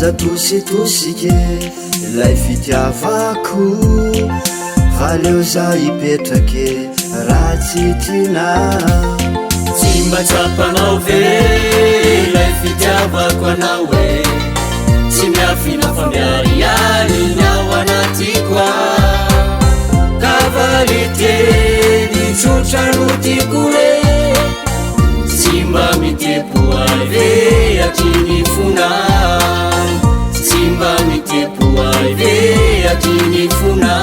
aza tositosike ilay fitiavako valeo za ipetrake raha tsy tiana tsy mba tsapanao ve ilay fitiavako anao e tsy miafina fa miariary ny ao anatiko kavaliteny tsotra no tiako e tsy mba mitepo ay ve atriny fona tsy mba mitepo ay ve atriny fona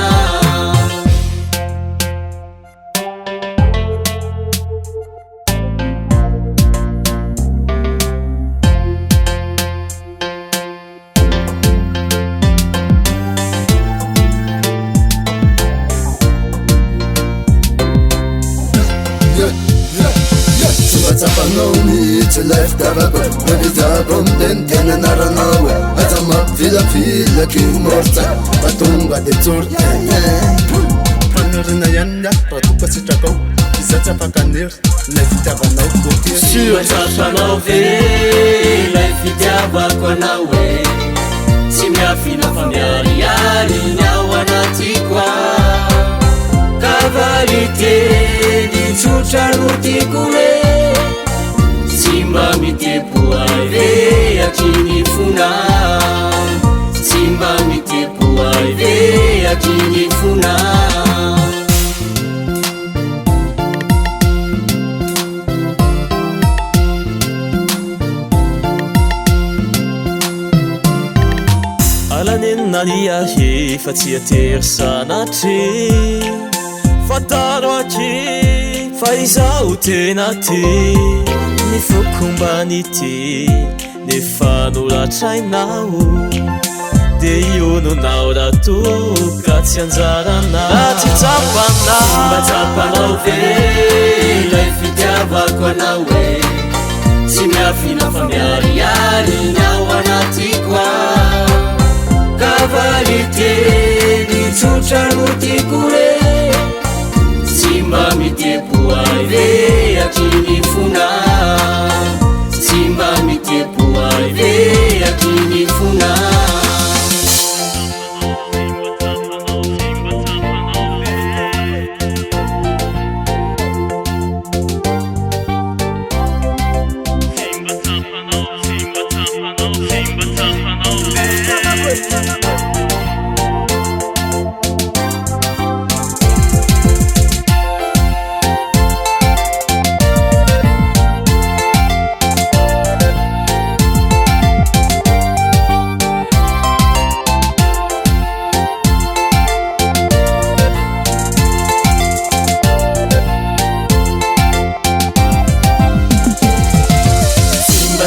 Jolay fitiavako navizako amteny tena anaranao aza mampivilavilaky mortsa matonga de tsorta panarina ihany raha toka sitrakao iza tsy afakanery lay fitiavanao Sua tsapanao ve lay fitiavako anao e tsy miafina fa miariary ny ao anatiko kavaliteny tsotra no tiako e tsy mba mitepo ay ve atriny fona tsy mba mitepo ay ve atriny fona alaneninaly fa tsy atery sanatry fataro aky fa izao tena ty ny fokombanity nefa noratrainao de iononao raha toka tsy anjaranao tsy tsapanao mba tsapanao ve lay fitiavako anao e tsy miafina fa miariary ny ao anatiko kavaliteny tsotra no tiako e tsy mba mitepo ay ve atriny fona tsy mba mitepo ay ve atriny fona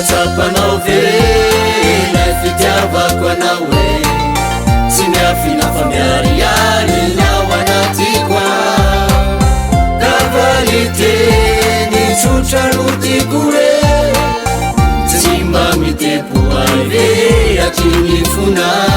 tsapanao ve lay fitiavako anao e tsy miafina fa miariary ny ao anatiko kavaliteny tsotra no tiako e tsy mba mitepo ay ve atriny fona